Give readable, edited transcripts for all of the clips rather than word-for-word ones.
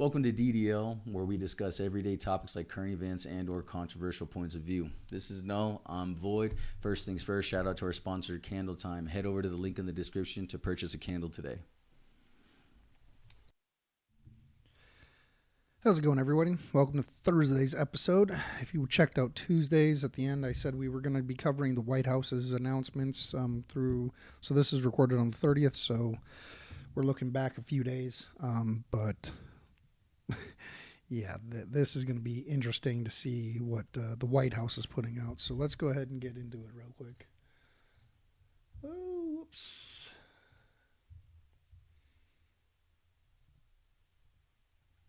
Welcome to DDL, where we discuss everyday topics like current events and/or controversial points of view. This is Noel. I'm Void. First things first, shout out to our sponsor, Candle Time. Head over to the link in the description to purchase a candle today. How's it going, everybody? Welcome to Thursday's episode. If you checked out Tuesdays at the end, I said we were going to be covering the White House's announcements So this is recorded on the 30th, so we're looking back a few days. But yeah, this is going to be interesting to see what the White House is putting out. So let's go ahead and get into it real quick. Oh, whoops.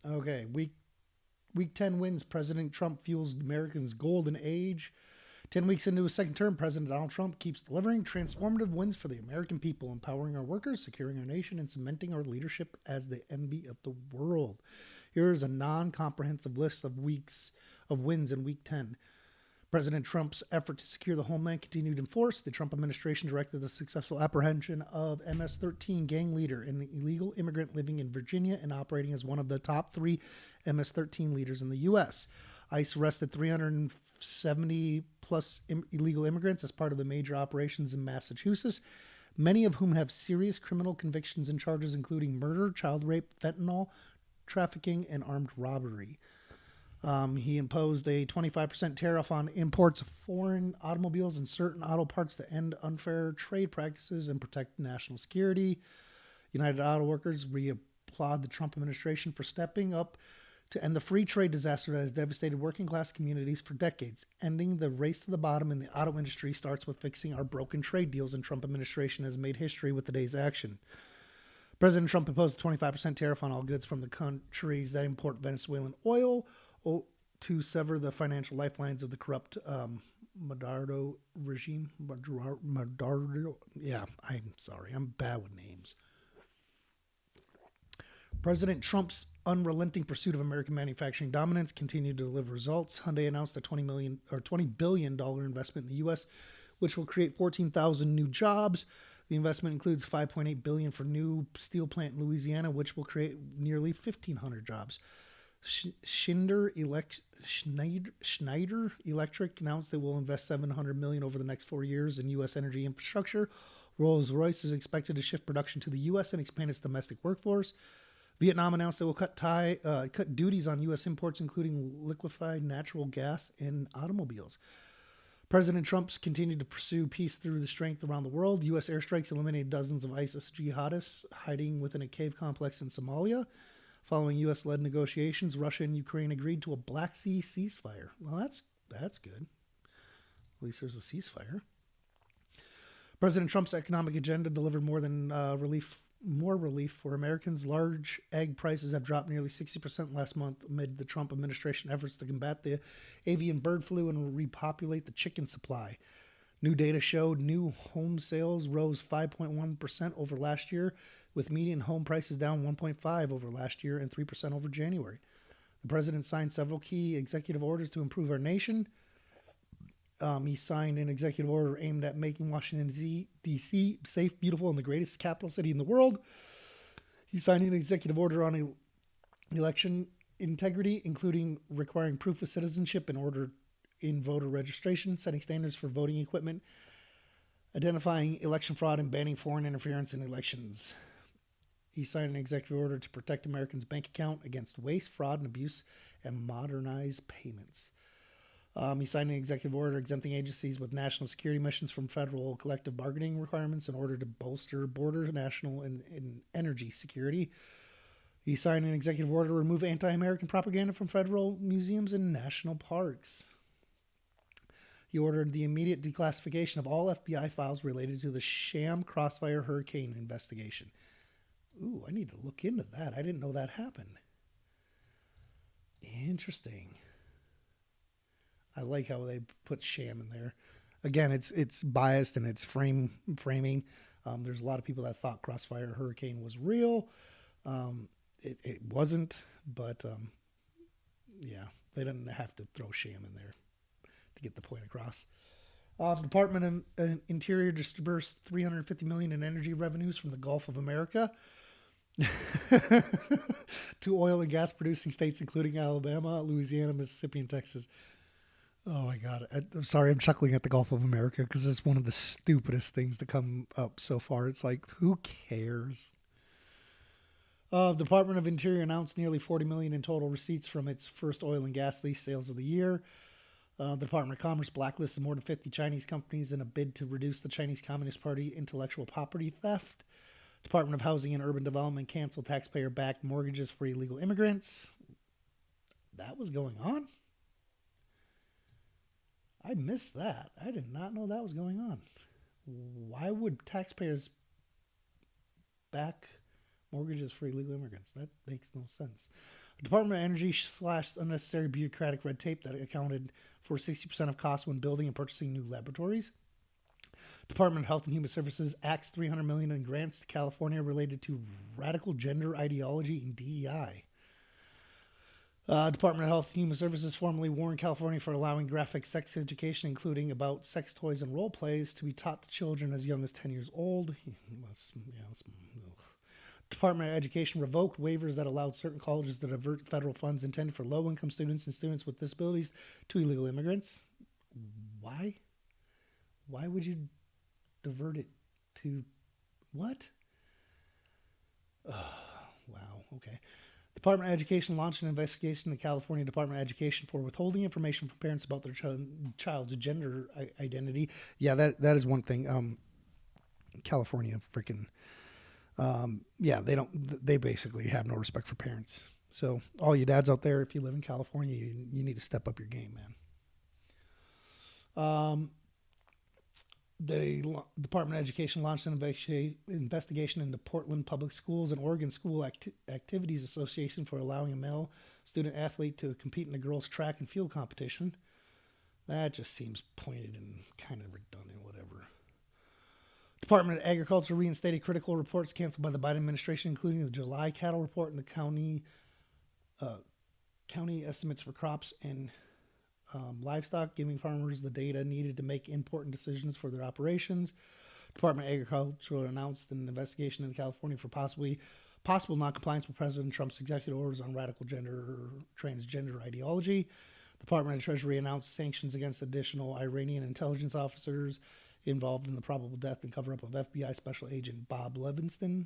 Okay, week 10 wins. President Trump fuels Americans' golden age. 10 weeks into his second term, President Donald Trump keeps delivering transformative wins for the American people, empowering our workers, securing our nation, and cementing our leadership as the envy of the world. Here is a non-comprehensive list of wins in week 10. President Trump's effort to secure the homeland continued in force. The Trump administration directed the successful apprehension of MS-13 gang leader, an illegal immigrant living in Virginia and operating as one of the top 3 MS-13 leaders in the U.S. ICE arrested 370 plus illegal immigrants as part of the major operations in Massachusetts, many of whom have serious criminal convictions and charges including murder, child rape, fentanyl, trafficking, and armed robbery. He imposed a 25% tariff on imports of foreign automobiles and certain auto parts to end unfair trade practices and protect national security. United Auto Workers reapplaud the Trump administration for stepping up to end the free trade disaster that has devastated working class communities for decades. Ending the race to the bottom in the auto industry starts with fixing our broken trade deals, and Trump administration has made history with today's action. President Trump imposed a 25% tariff on all goods from the countries that import Venezuelan oil to sever the financial lifelines of the corrupt Maduro regime. Maduro. Yeah, I'm sorry. I'm bad with names. President Trump's unrelenting pursuit of American manufacturing dominance continued to deliver results. Hyundai announced a $20 billion investment in the U.S., which will create 14,000 new jobs. The investment includes $5.8 billion for new steel plant in Louisiana, which will create nearly 1,500 jobs. Schneider Electric announced they will invest $700 million over the next 4 years in U.S. energy infrastructure. Rolls-Royce is expected to shift production to the U.S. and expand its domestic workforce. Vietnam announced they will cut duties on U.S. imports, including liquefied natural gas and automobiles. President Trump's continued to pursue peace through the strength around the world. U.S. airstrikes eliminated dozens of ISIS jihadists hiding within a cave complex in Somalia. Following U.S.-led negotiations, Russia and Ukraine agreed to a Black Sea ceasefire. Well, that's good. At least there's a ceasefire. President Trump's economic agenda delivered more relief for Americans. Large egg prices have dropped nearly 60% last month amid the Trump administration efforts to combat the avian bird flu and repopulate the chicken supply. New data showed new home sales rose 5.1% over last year, with median home prices down 1.5% over last year and 3% over January. The president signed several key executive orders to improve our nation. He signed an executive order aimed at making Washington, D.C. safe, beautiful, and the greatest capital city in the world. He signed an executive order on election integrity, including requiring proof of citizenship in voter registration, setting standards for voting equipment, identifying election fraud, and banning foreign interference in elections. He signed an executive order to protect Americans' bank account against waste, fraud, and abuse, and modernize payments. He signed an executive order exempting agencies with national security missions from federal collective bargaining requirements in order to bolster border, national, and energy security. He signed an executive order to remove anti-American propaganda from federal museums and national parks. He ordered the immediate declassification of all FBI files related to the sham Crossfire hurricane investigation. Ooh, I need to look into that. I didn't know that happened. Interesting. I like how they put sham in there. Again, it's biased and it's framing. There's a lot of people that thought Crossfire hurricane was real. It wasn't, but yeah, they didn't have to throw sham in there to get the point across. Department of Interior disbursed $350 million in energy revenues from the Gulf of America. to oil and gas producing states, including Alabama, Louisiana, Mississippi, and Texas. Oh my God. I'm sorry. I'm chuckling at the Gulf of America because it's one of the stupidest things to come up so far. It's like, who cares? The Department of Interior announced nearly 40 million in total receipts from its first oil and gas lease sales of the year. The Department of Commerce blacklisted more than 50 Chinese companies in a bid to reduce the Chinese Communist Party intellectual property theft. Department of Housing and Urban Development canceled taxpayer-backed mortgages for illegal immigrants. That was going on? I missed that. I did not know that was going on. Why would taxpayers back mortgages for illegal immigrants? That makes no sense. Department of Energy slashed unnecessary bureaucratic red tape that accounted for 60% of costs when building and purchasing new laboratories. Department of Health and Human Services axed $300 million in grants to California related to radical gender ideology and DEI. Department of Health and Human Services formally warned California for allowing graphic sex education, including about sex toys and role plays, to be taught to children as young as 10 years old. Department of Education revoked waivers that allowed certain colleges to divert federal funds intended for low-income students and students with disabilities to illegal immigrants. Why? Why would you divert it to what? Wow, okay. Department of Education launched an investigation in the California Department of Education for withholding information from parents about their child's gender identity. Yeah, that is one thing. California freaking they basically have no respect for parents. So all you dads out there, if you live in California, you need to step up your game, man. The Department of Education launched an investigation into Portland Public Schools and Oregon School Activities Association for allowing a male student athlete to compete in a girls' track and field competition. That just seems pointed and kind of redundant, whatever. Department of Agriculture reinstated critical reports canceled by the Biden administration, including the July cattle report and the county estimates for crops and livestock, giving farmers the data needed to make important decisions for their operations. Department of Agriculture announced an investigation in California for possible noncompliance with President Trump's executive orders on radical transgender ideology. Department of Treasury announced sanctions against additional Iranian intelligence officers involved in the probable death and cover-up of FBI Special Agent Bob Levinson.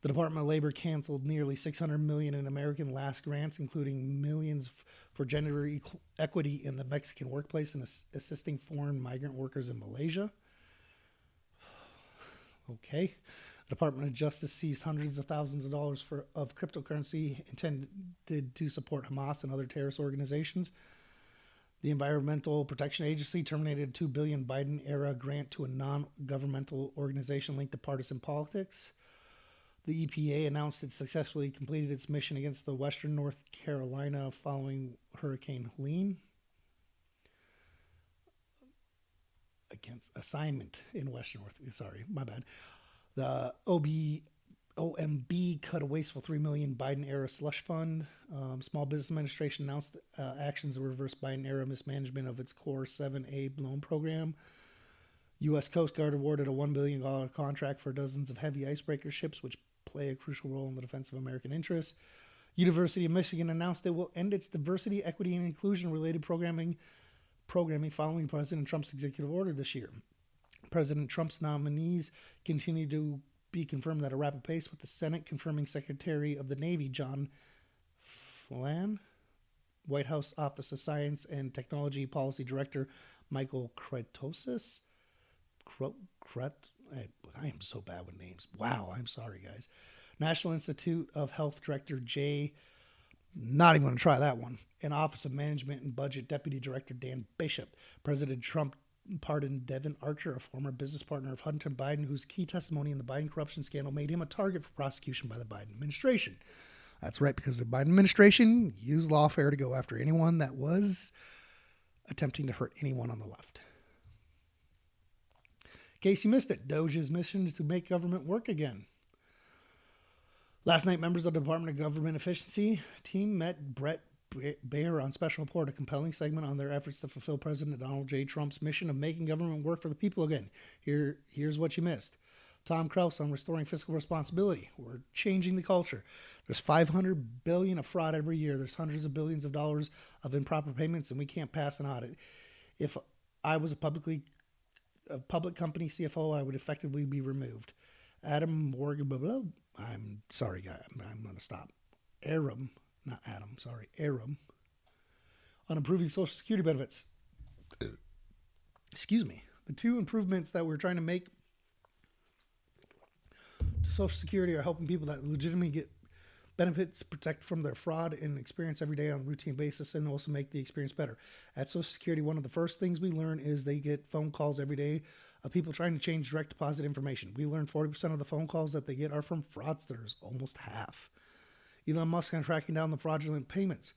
The Department of Labor canceled nearly $600 million in American Last grants, including millions for gender equity in the Mexican workplace and assisting foreign migrant workers in Malaysia. Okay. The Department of Justice seized hundreds of thousands of dollars of cryptocurrency intended to support Hamas and other terrorist organizations. The Environmental Protection Agency terminated a $2 billion Biden-era grant to a non-governmental organization linked to partisan politics. The EPA announced it successfully completed its mission against the western North Carolina following Hurricane Helene. Assignment in western North. Sorry, my bad. The OMB cut a wasteful $3 million Biden-era slush fund. Small Business Administration announced actions to reverse Biden-era mismanagement of its Core 7A loan program. U.S. Coast Guard awarded a $1 billion contract for dozens of heavy icebreaker ships, which play a crucial role in the defense of American interests. University of Michigan announced it will end its diversity, equity, and inclusion-related programming following President Trump's executive order this year. President Trump's nominees continue to be confirmed at a rapid pace, with the Senate confirming Secretary of the Navy John Flynn, White House Office of Science and Technology Policy Director Michael Kretosis. I am so bad with names. Wow, I'm sorry, guys. National Institute of Health Director not even going to try that one. And Office of Management and Budget Deputy Director Dan Bishop. President Trump pardoned Devin Archer, a former business partner of Hunter Biden, whose key testimony in the Biden corruption scandal made him a target for prosecution by the Biden administration. That's right, because the Biden administration used lawfare to go after anyone that was attempting to hurt anyone on the left. In case you missed it, Doge's mission is to make government work again. Last night, members of the Department of Government Efficiency team met Brett Baer on special report, a compelling segment on their efforts to fulfill President Donald J. Trump's mission of making government work for the people again. Here's what you missed. Tom Kraus on restoring fiscal responsibility. We're changing the culture. There's 500 billion of fraud every year. There's hundreds of billions of dollars of improper payments, and we can't pass an audit. If I was a public company CFO, I would effectively be removed. Adam Morgan, blah, blah, I'm sorry, guy. I'm going to stop. Aram, not Adam, sorry, Aram, on improving Social Security benefits. Excuse me. The two improvements that we're trying to make to Social Security are helping people that legitimately get benefits protect from their fraud and experience every day on a routine basis, and also make the experience better. At Social Security, one of the first things we learn is they get phone calls every day of people trying to change direct deposit information. We learn 40% of the phone calls that they get are from fraudsters, almost half. Elon Musk on tracking down the fraudulent payments.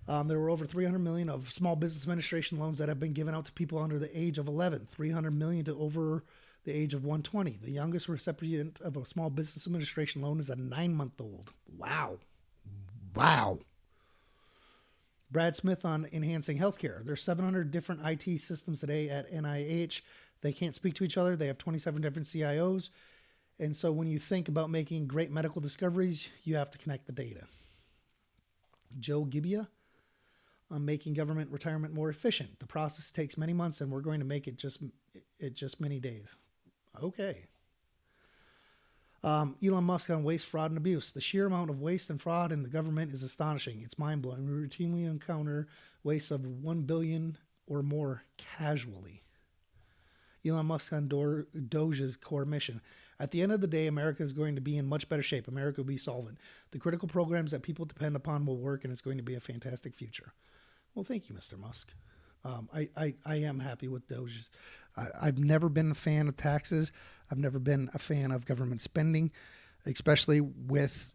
There were over 300 million of small business administration loans that have been given out to people under the age of 11, 300 million to over the age of 120. The youngest recipient of a small business administration loan is a 9-month-old. Wow. Wow. Brad Smith on enhancing healthcare. There's 700 different IT systems today at NIH. They can't speak to each other. They have 27 different CIOs. And so when you think about making great medical discoveries, you have to connect the data. Joe Gibbia on making government retirement more efficient. The process takes many months, and we're going to make it just many days. Okay. Elon Musk on waste, fraud, and abuse. The sheer amount of waste and fraud in the government is astonishing. It's mind-blowing. We routinely encounter wastes of 1 billion or more casually. Elon Musk on Doge's core mission. At the end of the day, America is going to be in much better shape. America will be solvent. The critical programs that people depend upon will work, and it's going to be a fantastic future. Well, thank you, Mr. Musk. I am happy with Doge's. I've never been a fan of taxes. I've never been a fan of government spending, especially with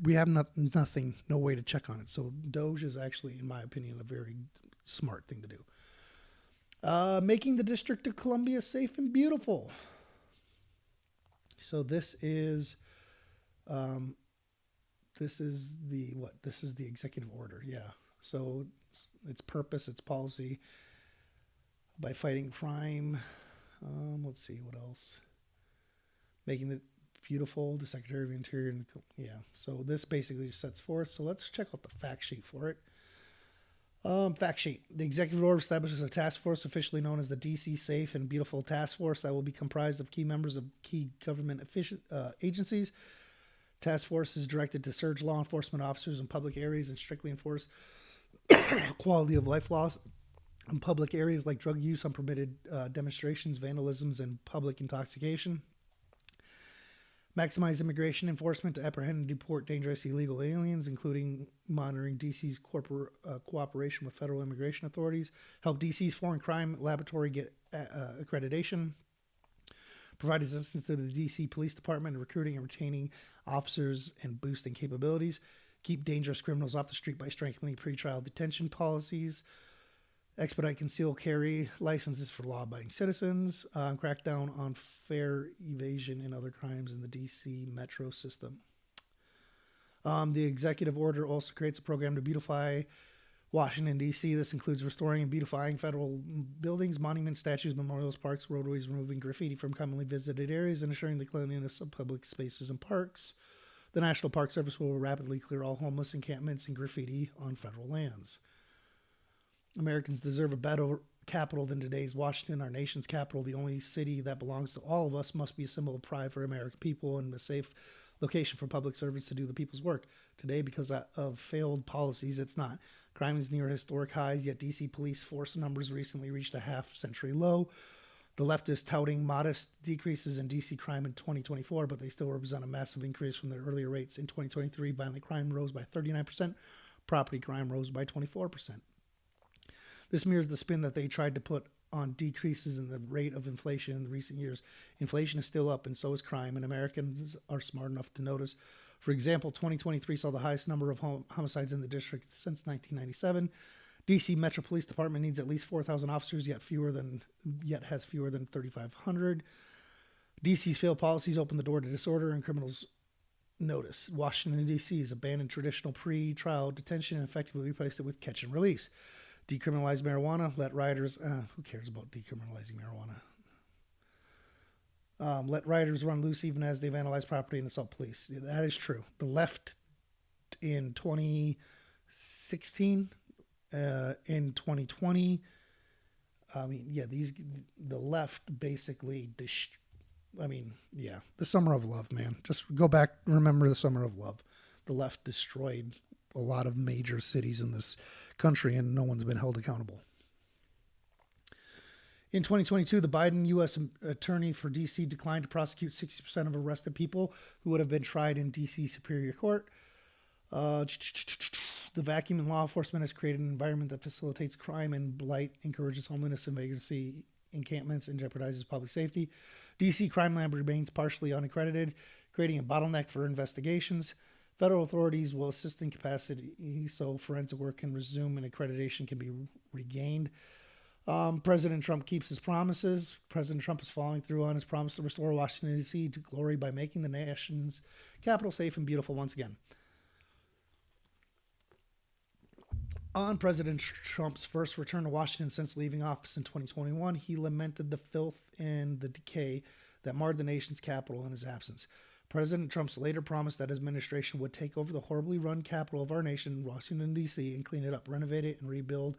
we have nothing, no way to check on it. So Doge is actually, in my opinion, a very smart thing to do. Making the District of Columbia safe and beautiful. So this is the executive order. Yeah. So its purpose, its policy by fighting crime. Let's see what else. Making it beautiful. The Secretary of the Interior. Yeah. So this basically sets forth. So let's check out the fact sheet for it. Fact sheet. The executive order establishes a task force officially known as the DC Safe and Beautiful Task Force that will be comprised of key members of key government agencies. Task force is directed to surge law enforcement officers in public areas and strictly enforce quality of life laws in public areas like drug use, unpermitted demonstrations, vandalisms, and public intoxication. Maximize immigration enforcement to apprehend and deport dangerous illegal aliens, including monitoring DC's cooperation with federal immigration authorities. Help DC's foreign crime laboratory get accreditation. Provide assistance to the DC Police Department in recruiting and retaining officers and boosting capabilities. Keep dangerous criminals off the street by strengthening pretrial detention policies. Expedite concealed carry licenses for law-abiding citizens. Crack down on fare evasion and other crimes in the D.C. metro system. The executive order also creates a program to beautify Washington, D.C. This includes restoring and beautifying federal buildings, monuments, statues, memorials, parks, roadways, removing graffiti from commonly visited areas, and ensuring the cleanliness of public spaces and parks. The National Park Service will rapidly clear all homeless encampments and graffiti on federal lands. Americans deserve a better capital than today's Washington, our nation's capital. The only city that belongs to all of us must be a symbol of pride for American people and a safe location for public servants to do the people's work. Today, because of failed policies, it's not. Crime is near historic highs, yet D.C. police force numbers recently reached a half-century low. The left is touting modest decreases in D.C. crime in 2024, but they still represent a massive increase from their earlier rates. In 2023, violent crime rose by 39%, property crime rose by 24%. This mirrors the spin that they tried to put on decreases in the rate of inflation in recent years. Inflation is still up, and so is crime, and Americans are smart enough to notice. For example, 2023 saw the highest number of homicides in the district since 1997. D.C. Metro Police Department needs at least 4,000 officers, yet has fewer than 3,500. D.C.'s failed policies open the door to disorder and criminals notice. Washington, D.C. has abandoned traditional pre-trial detention and effectively replaced it with catch and release. Decriminalize marijuana, let rioters, who cares about decriminalizing marijuana? Let rioters run loose even as they vandalize property and assault police. Yeah, that is true. The left in 2016, in 2020, I mean, yeah, the left basically, the summer of love, man. Just go back, remember the summer of love. The left destroyed a lot of major cities in this country, and no one's been held accountable. In 2022, the Biden U.S. attorney for D.C. declined to prosecute 60% of arrested people who would have been tried in D.C. Superior Court. The vacuum in law enforcement has created an environment that facilitates crime and blight, encourages homelessness and vagrancy encampments, and jeopardizes public safety. D.C. crime lab remains partially unaccredited, creating a bottleneck for investigations. Federal authorities will assist in capacity so forensic work can resume and accreditation can be regained. President Trump keeps his promises. President Trump is following through on his promise to restore Washington, D.C. to glory by making the nation's capital safe and beautiful once again. On President Trump's first return to Washington since leaving office in 2021, he lamented the filth and the decay that marred the nation's capital in his absence. President Trump's later promised that his administration would take over the horribly run capital of our nation, Washington, D.C., and clean it up, renovate it, and rebuild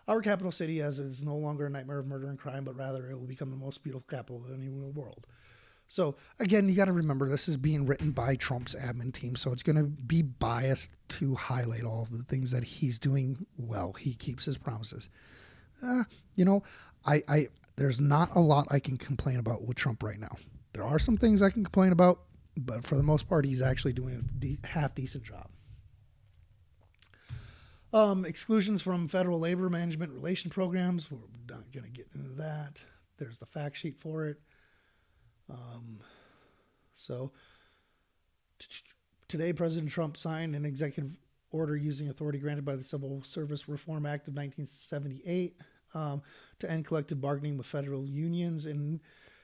our capital city as it is no longer a nightmare of murder and crime, but rather it will become the most beautiful capital anywhere in the world. So, again, you got to remember this is being written by Trump's admin team, so it's going to be biased to highlight all of the things that he's doing well. He keeps his promises. There's not a lot I can complain about with Trump right now. There are some things I can complain about, but for the most part, he's actually doing a half-decent job. Exclusions from federal labor management relation programs. We're not going to get into that. There's the fact sheet for it. Today, President Trump signed an executive order using authority granted by the Civil Service Reform Act of 1978 to end collective bargaining with federal unions in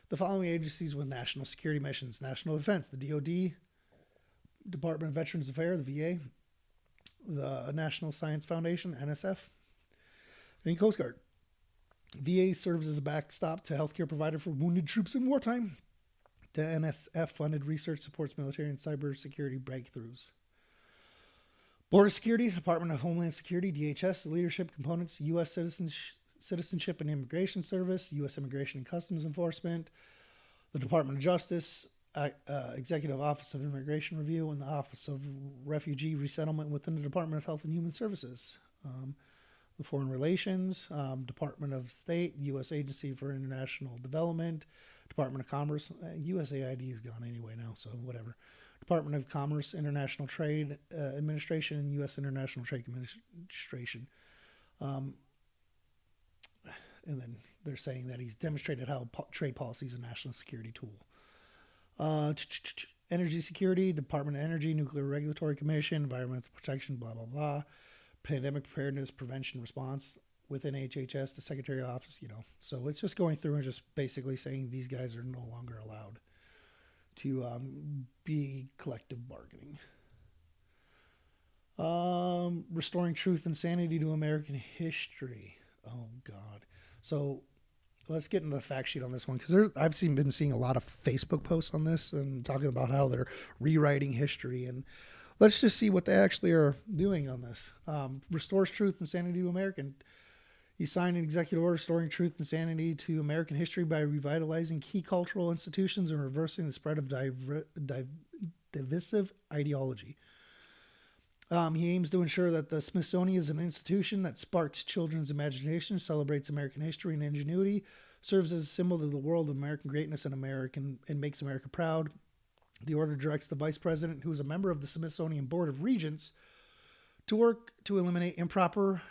the following agencies with national security missions: National Defense, the DoD, Department of Veterans Affairs, the VA, the National Science Foundation, NSF, and Coast Guard. VA serves as a backstop to healthcare provider for wounded troops in wartime. The NSF-funded research supports military and cybersecurity breakthroughs. Border Security, Department of Homeland Security, DHS, leadership components, U.S. Citizenship and Immigration Service, U.S. Immigration and Customs Enforcement, the Department of Justice, Executive Office of Immigration Review, and the Office of Refugee Resettlement within the Department of Health and Human Services. The Foreign Relations, Department of State, U.S. Agency for International Development, Department of Commerce, USAID is gone anyway now, so whatever. Department of Commerce, International Trade Administration, and U.S. International Trade Administration. And then they're saying that he's demonstrated how trade policy is a national security tool. Energy Security, Department of Energy, Nuclear Regulatory Commission, Environmental Protection, blah, blah, blah. Pandemic Preparedness, Prevention, Response within HHS, the Secretary of Office, So it's just going through and just basically saying these guys are no longer allowed to be collective bargaining. Restoring truth and sanity to American history. Oh, God. So let's get into the fact sheet on this one, because I've been seeing a lot of Facebook posts on this and talking about how they're rewriting history, and let's just see what they actually are doing on this. Restores truth and sanity to American. He signed an executive order restoring truth and sanity to American history by revitalizing key cultural institutions and reversing the spread of divisive ideology. He aims to ensure that the Smithsonian is an institution that sparks children's imagination, celebrates American history and ingenuity, serves as a symbol of the world of American greatness and makes America proud. The order directs the Vice President, who is a member of the Smithsonian Board of Regents, to work to eliminate improper,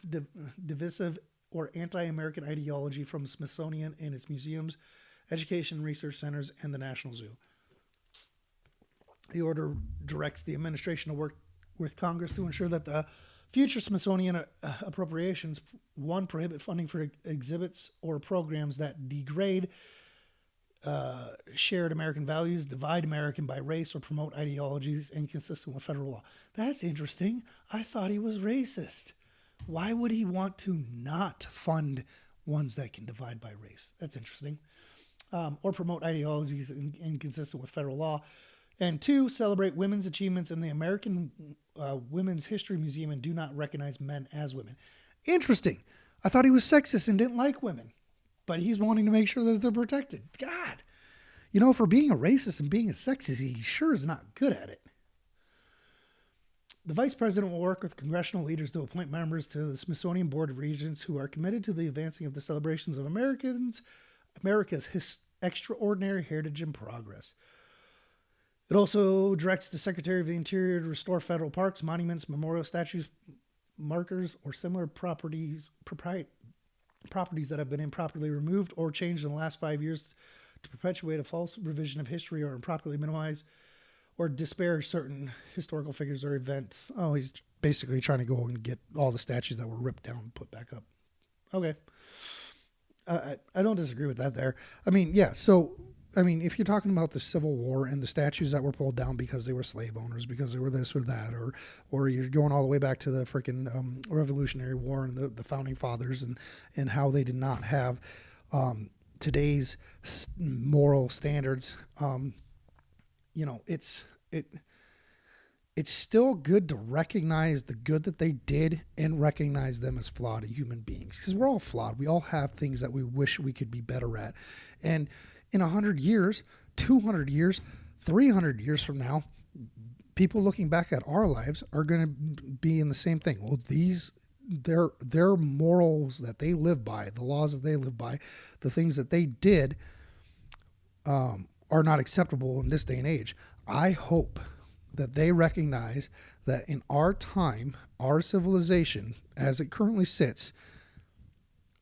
divisive, or anti-American ideology from the Smithsonian and its museums, education research centers, and the National Zoo. The order directs the administration to work with Congress to ensure that the future Smithsonian appropriations, one, prohibit funding for exhibits or programs that degrade shared American values, divide American by race, or promote ideologies inconsistent with federal law. That's interesting. I thought he was racist. Why would he want to not fund ones that can divide by race? That's interesting. or promote ideologies inconsistent with federal law. And two, celebrate women's achievements in the American Women's History Museum and do not recognize men as women. Interesting. I thought he was sexist and didn't like women, but he's wanting to make sure that they're protected. God. You know, for being a racist and being a sexist, he sure is not good at it. The vice president will work with congressional leaders to appoint members to the Smithsonian Board of Regents who are committed to the advancing of the celebrations of America's extraordinary heritage and progress. It also directs the Secretary of the Interior to restore federal parks, monuments, memorial statues, markers, or similar properties that have been improperly removed or changed in the last 5 years to perpetuate a false revision of history or improperly minimize or disparage certain historical figures or events. Oh, he's basically trying to go and get all the statues that were ripped down and put back up. Okay. I don't disagree with that there. I mean, yeah, so, I mean, if you're talking about the Civil War and the statues that were pulled down because they were slave owners, because they were this or that, or you're going all the way back to the freaking Revolutionary War and the Founding Fathers and how they did not have today's moral standards, you know, it's still good to recognize the good that they did and recognize them as flawed human beings, because we're all flawed. We all have things that we wish we could be better at. And in 100 years, 200 years, 300 years from now, people looking back at our lives are going to be in the same thing. Well, their morals that they live by, the laws that they live by, the things that they did are not acceptable in this day and age. I hope that they recognize that in our time, our civilization, as it currently sits,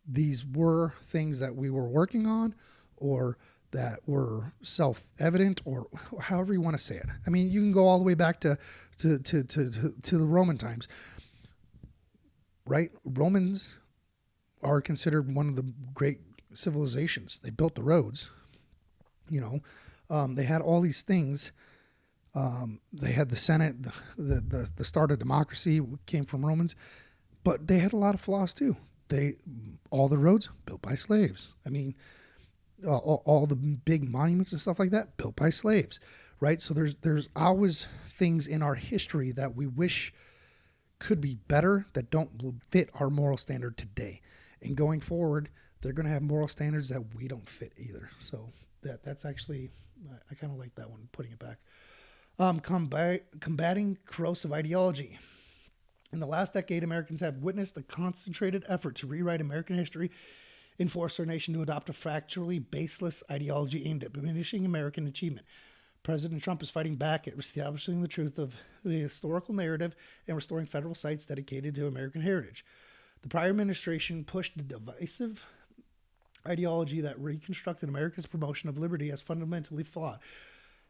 these were things that we were working on or that were self-evident, or however you want to say it. I mean, you can go all the way back to the Roman times, right? Romans are considered one of the great civilizations. They built the roads, you know. They had all these things. They had the Senate, the start of democracy came from Romans, but they had a lot of flaws too. All the roads built by slaves. I mean, all the big monuments and stuff like that built by slaves, right? So there's always things in our history that we wish could be better that don't fit our moral standard today. And going forward, they're going to have moral standards that we don't fit either. So that's actually, I kind of like that one, putting it back. Combating corrosive ideology. In the last decade, Americans have witnessed a concentrated effort to rewrite American history and force our nation to adopt a factually baseless ideology aimed at diminishing American achievement. President Trump is fighting back at establishing the truth of the historical narrative and restoring federal sites dedicated to American heritage. The prior administration pushed a divisive ideology that reconstructed America's promotion of liberty as fundamentally flawed,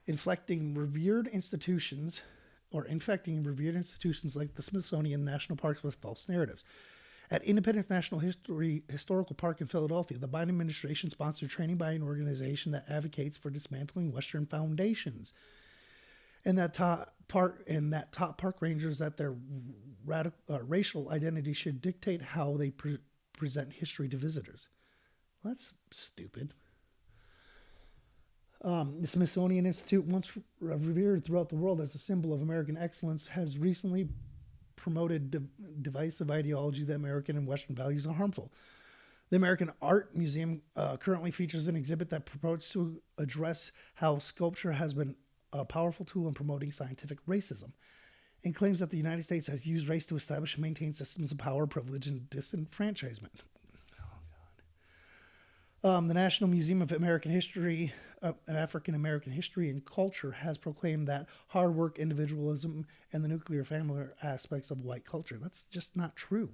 infecting revered institutions like the Smithsonian National Parks with false narratives. At Independence National Historical Park in Philadelphia, the Biden administration sponsored training by an organization that advocates for dismantling Western foundations. And that top park rangers that their racial identity should dictate how they present history to visitors. Well, that's stupid. The Smithsonian Institute, once revered throughout the world as a symbol of American excellence, has recently promoted divisive ideology that American and Western values are harmful. The American Art Museum currently features an exhibit that purports to address how sculpture has been a powerful tool in promoting scientific racism, and claims that the United States has used race to establish and maintain systems of power, privilege, and disenfranchisement. The National Museum of American History, African American History and Culture has proclaimed that hard work, individualism, and the nuclear family are aspects of white culture. That's just not true.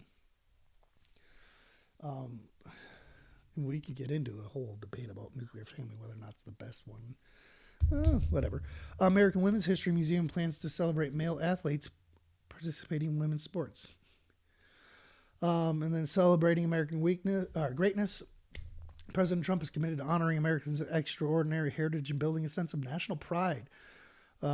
We could get into the whole debate about nuclear family, whether or not it's the best one. Whatever. American Women's History Museum plans to celebrate male athletes participating in women's sports. And then celebrating American greatness. President Trump is committed to honoring Americans' extraordinary heritage and building a sense of national pride. He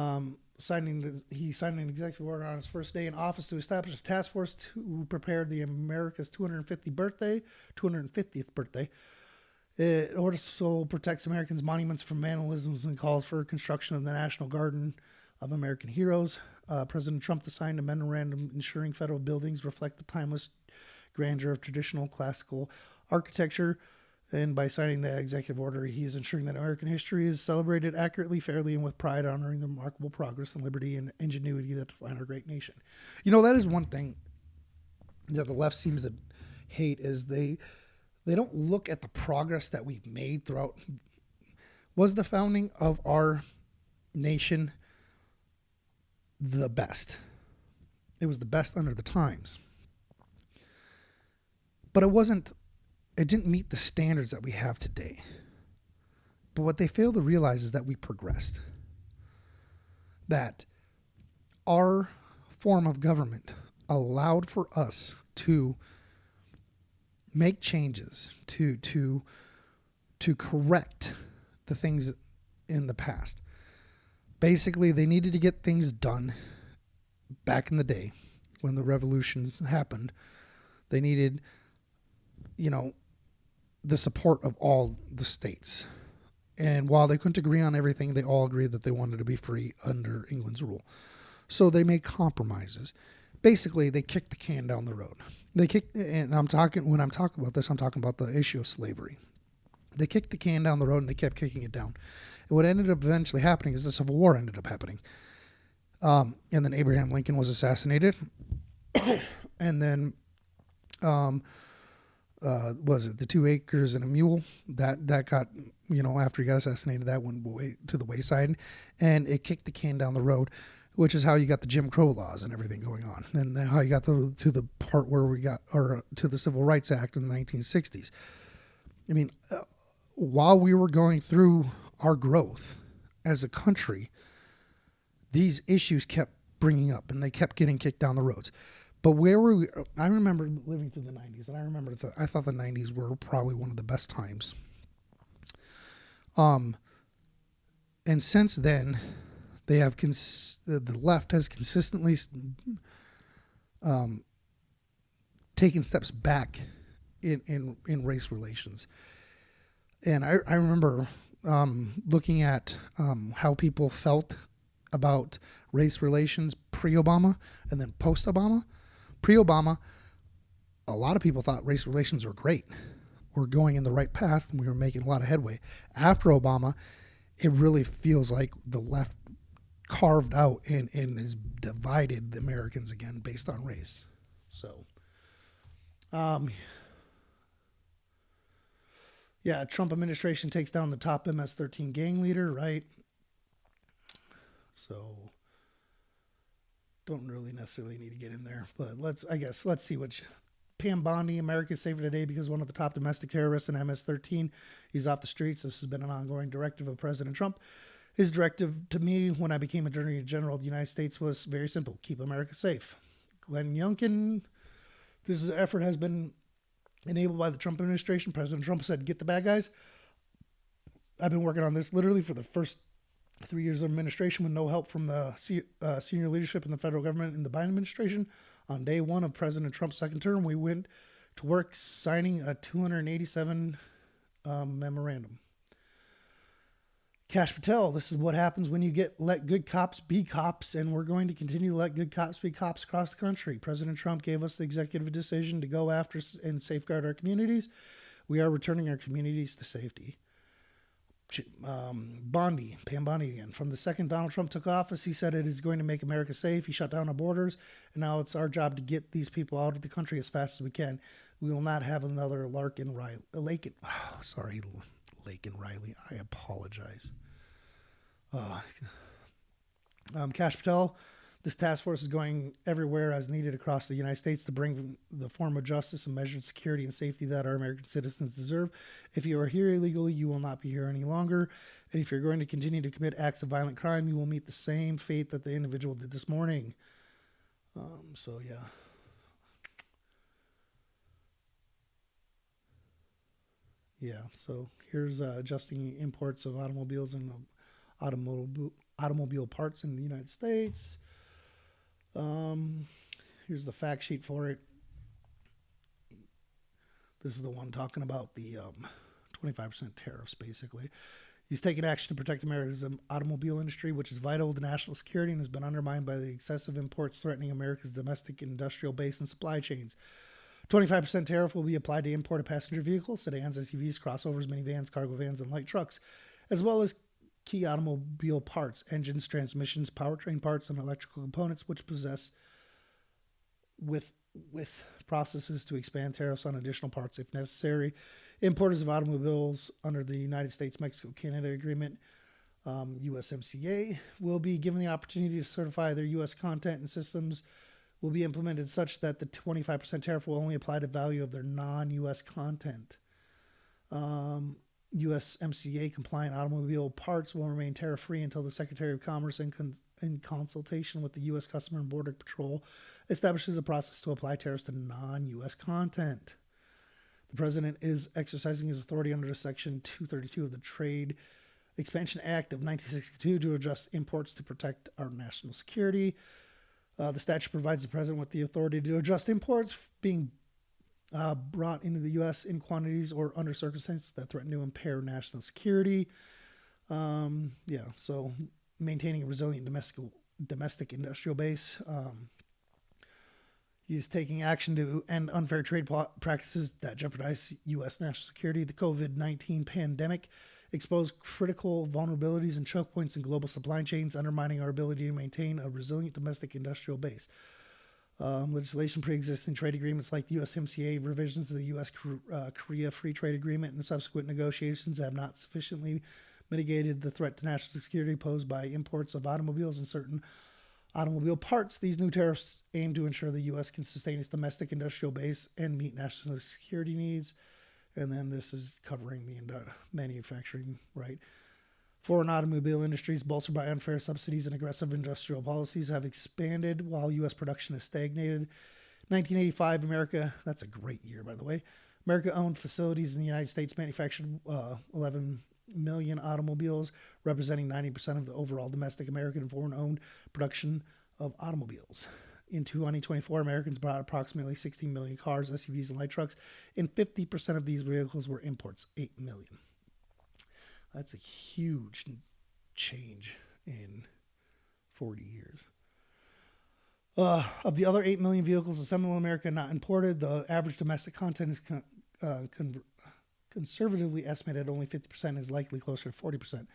signed an executive order on his first day in office to establish a task force to prepare the America's 250th birthday, It also protects Americans' monuments from vandalism and calls for construction of the National Garden of American Heroes. President Trump signed a memorandum ensuring federal buildings reflect the timeless grandeur of traditional classical architecture. And by signing the executive order, he is ensuring that American history is celebrated accurately, fairly, and with pride, honoring the remarkable progress and liberty and ingenuity that define our great nation. That is one thing that the left seems to hate is they don't look at the progress that we've made throughout. Was the founding of our nation the best? It was the best under the times. But it didn't meet the standards that we have today. But what they fail to realize is that we progressed. That our form of government allowed for us to make changes, to correct the things in the past. Basically, they needed to get things done back in the day when the revolution happened. They needed, the support of all the states. And while they couldn't agree on everything, they all agreed that they wanted to be free under England's rule. So they made compromises. Basically, they kicked the can down the road. When I'm talking about this, I'm talking about the issue of slavery. They kicked the can down the road and they kept kicking it down. And what ended up eventually happening is the Civil War ended up happening. And then Abraham Lincoln was assassinated. And then, was it the 2 acres and a mule that got, after he got assassinated, that went way to the wayside, and it kicked the can down the road, which is how you got the Jim Crow laws and everything going on, and how you got to the part where we got, or to the Civil Rights Act in the 1960s. I mean, while we were going through our growth as a country, these issues kept bringing up and they kept getting kicked down the roads. But where were we? I remember living through the 90s, and I thought the 90s were probably one of the best times. And since then, they have the left has consistently taken steps back in race relations. And I remember looking at how people felt about race relations pre-Obama and then post-Obama. Pre-Obama, a lot of people thought race relations were great. We're going in the right path and we were making a lot of headway. After Obama, it really feels like the left carved out and has divided the Americans again based on race. So, yeah, Trump administration takes down the top MS-13 gang leader, right? So, don't really necessarily need to get in there, but let's see what Pam Bondi, America's safer today because one of the top domestic terrorists in MS-13, he's off the streets. This has been an ongoing directive of President Trump. His directive to me when I became Attorney General of the United States was very simple: keep America safe. Glenn Youngkin, this effort has been enabled by the Trump administration. President Trump said, get the bad guys. I've been working on this literally for the first 3 years of administration with no help from the senior leadership in the federal government in the Biden administration. On day one of President Trump's second term, we went to work signing a 287 memorandum. Kash Patel, this is what happens when you let good cops be cops, and we're going to continue to let good cops be cops across the country. President Trump gave us the executive decision to go after and safeguard our communities. We are returning our communities to safety. Pam Bondi again. From the second Donald Trump took office, he said it is going to make America safe. He shut down our borders, and now it's our job to get these people out of the country as fast as we can. We will not have another Laken Riley. I apologize. Kash Patel, this task force is going everywhere as needed across the United States to bring the form of justice and measured security and safety that our American citizens deserve. If you are here illegally, you will not be here any longer. And if you're going to continue to commit acts of violent crime, you will meet the same fate that the individual did this morning. So, yeah. Yeah, so here's adjusting imports of automobiles and automobile parts in the United States. Here's the fact sheet for it. This is the one talking about the 25% tariffs, basically. He's taken action to protect America's automobile industry, which is vital to national security and has been undermined by the excessive imports threatening America's domestic industrial base and supply chains. 25% tariff will be applied to imported passenger vehicles, sedans, SUVs, crossovers, minivans, cargo vans, and light trucks, as well as key automobile parts, engines, transmissions, powertrain parts, and electrical components, which possess with processes to expand tariffs on additional parts if necessary. Importers of automobiles under the United States-Mexico-Canada Agreement, USMCA, will be given the opportunity to certify their U.S. content, and systems will be implemented such that the 25% tariff will only apply to value of their non-U.S. content. USMCA compliant automobile parts will remain tariff-free until the Secretary of Commerce, in consultation with the U.S. Customs and Border Patrol, establishes a process to apply tariffs to non-U.S. content. The President is exercising his authority under Section 232 of the Trade Expansion Act of 1962 to adjust imports to protect our national security. The statute provides the President with the authority to adjust imports being brought into the U.S. in quantities or under circumstances that threaten to impair national security. So maintaining a resilient domestic industrial base. He's taking action to end unfair trade practices that jeopardize U.S. national security. The COVID-19 pandemic exposed critical vulnerabilities and choke points in global supply chains, undermining our ability to maintain a resilient domestic industrial base. Legislation pre-existing trade agreements like the USMCA, revisions to the U.S.-Korea Free Trade Agreement, and subsequent negotiations have not sufficiently mitigated the threat to national security posed by imports of automobiles and certain automobile parts. These new tariffs aim to ensure the U.S. can sustain its domestic industrial base and meet national security needs. And then this is covering the manufacturing, right? Foreign automobile industries, bolstered by unfair subsidies and aggressive industrial policies, have expanded while U.S. production has stagnated. 1985, America, that's a great year, by the way. America-owned facilities in the United States manufactured 11 million automobiles, representing 90% of the overall domestic American and foreign-owned production of automobiles. In 2024, Americans bought approximately 16 million cars, SUVs, and light trucks, and 50% of these vehicles were imports, 8 million. That's a huge change in 40 years. Of the other 8 million vehicles assembled in America not imported, the average domestic content is conservatively estimated at only 50%, is likely closer to 40%.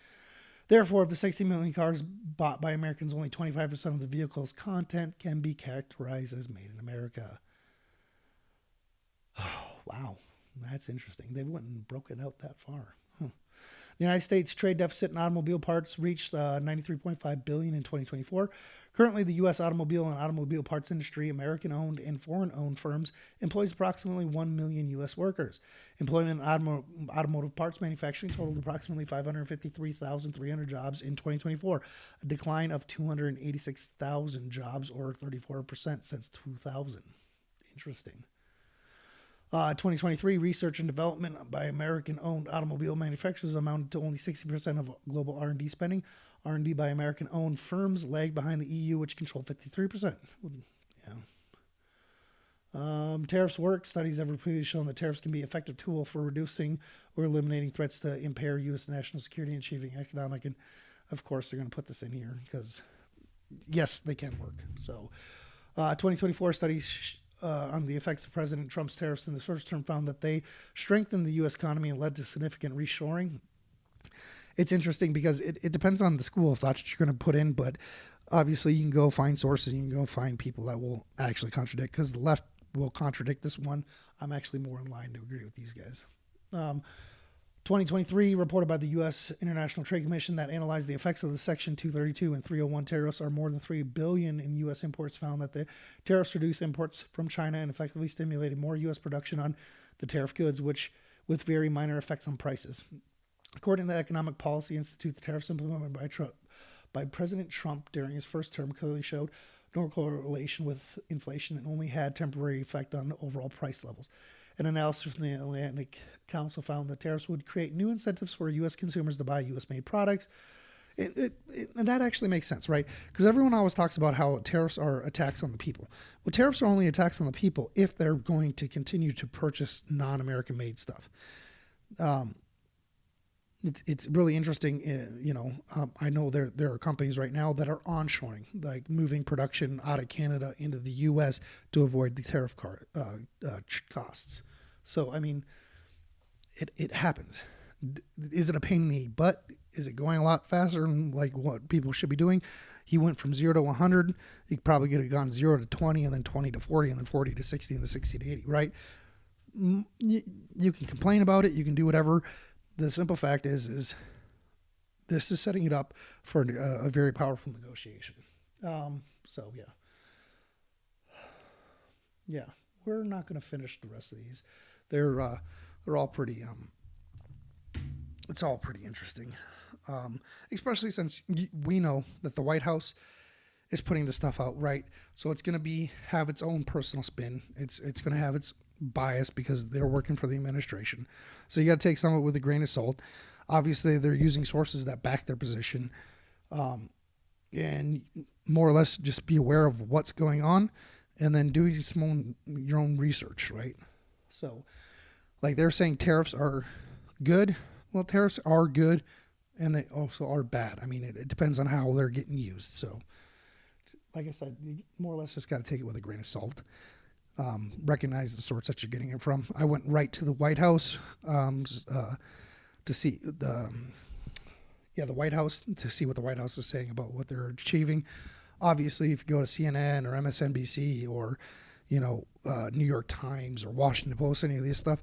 Therefore, of the 60 million cars bought by Americans, only 25% of the vehicle's content can be characterized as made in America. Oh, wow, that's interesting. They went and broke it out that far. The United States trade deficit in automobile parts reached $93.5 billion in 2024. Currently, the U.S. automobile and automobile parts industry, American-owned and foreign-owned firms, employs approximately 1 million U.S. workers. Employment in automotive parts manufacturing totaled approximately 553,300 jobs in 2024, a decline of 286,000 jobs, or 34% since 2000. Interesting. 2023 research and development by American-owned automobile manufacturers amounted to only 60% of global R&D spending. R&D by American-owned firms lagged behind the EU, which controlled 53%. Yeah. Tariffs work. Studies have repeatedly shown that tariffs can be an effective tool for reducing or eliminating threats to impair U.S. national security and achieving economic. And of course, they're going to put this in here because, yes, they can work. So, 2024 studies on the effects of President Trump's tariffs in his first term found that they strengthened the U.S. economy and led to significant reshoring. It's interesting because it depends on the school of thought that you're going to put in, but obviously you can go find sources, you can go find people that will actually contradict, because the left will contradict this one. I'm actually more in line to agree with these guys. 2023 reported by the U.S. International Trade Commission that analyzed the effects of the Section 232 and 301 tariffs are more than $3 billion in U.S. imports, found that the tariffs reduced imports from China and effectively stimulated more U.S. production on the tariff goods, which with very minor effects on prices. According to the Economic Policy Institute, the tariffs implemented by President Trump during his first term clearly showed no correlation with inflation and only had temporary effect on overall price levels. An analysis from the Atlantic Council found that tariffs would create new incentives for U.S. consumers to buy U.S.-made products. And that actually makes sense, right? Because everyone always talks about how tariffs are attacks on the people. Well, tariffs are only attacks on the people if they're going to continue to purchase non-American-made stuff. it's really interesting. I know there are companies right now that are onshoring, like moving production out of Canada into the U.S. to avoid the tariff costs. So I mean, it happens. Is it a pain in the butt? Is it going a lot faster than like what people should be doing? He went from 0 to 100. He probably could have gone 0 to 20 and then 20 to 40 and then 40 to 60 and then 60 to 80, right? You can complain about it. You can do whatever. The simple fact is this is setting it up for a very powerful negotiation. So yeah, we're not going to finish the rest of these. They're all pretty. It's all pretty interesting, especially since we know that the White House is putting the stuff out, right? So it's going to have its own personal spin. It's going to have its bias because they're working for the administration. So you got to take some of it with a grain of salt. Obviously, they're using sources that back their position, and more or less just be aware of what's going on, and then doing your own research, right? So, like they're saying, tariffs are good. Well, tariffs are good, and they also are bad. I mean, it depends on how they're getting used. So, like I said, you more or less just got to take it with a grain of salt. Recognize the source that you're getting it from. I went right to the White House to see the White House, to see what the White House is saying about what they're achieving. Obviously, if you go to CNN or MSNBC or New York Times or Washington Post, any of this stuff,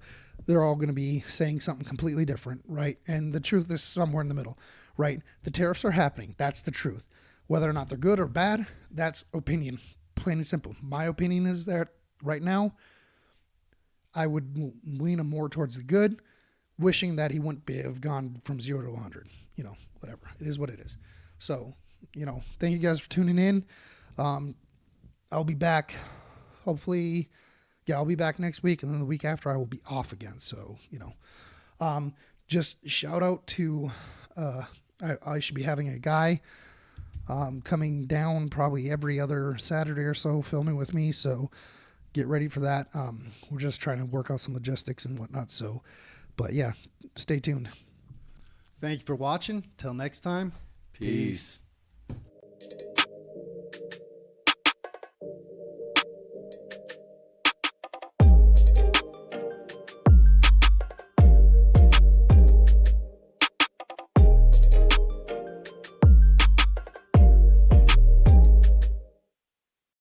they're all going to be saying something completely different, right? And the truth is somewhere in the middle, right? The tariffs are happening. That's the truth. Whether or not they're good or bad, that's opinion, plain and simple. My opinion is that right now, I would lean him more towards the good, wishing that he wouldn't have gone from 0 to 100. Whatever. It is what it is. So, thank you guys for tuning in. I'll be back. Hopefully, I'll be back next week, and then the week after I will be off again. So, just shout out to, I should be having a guy coming down probably every other Saturday or so filming with me. So get ready for that. We're just trying to work out some logistics and whatnot. So, but yeah, stay tuned. Thank you for watching. Till next time. Peace.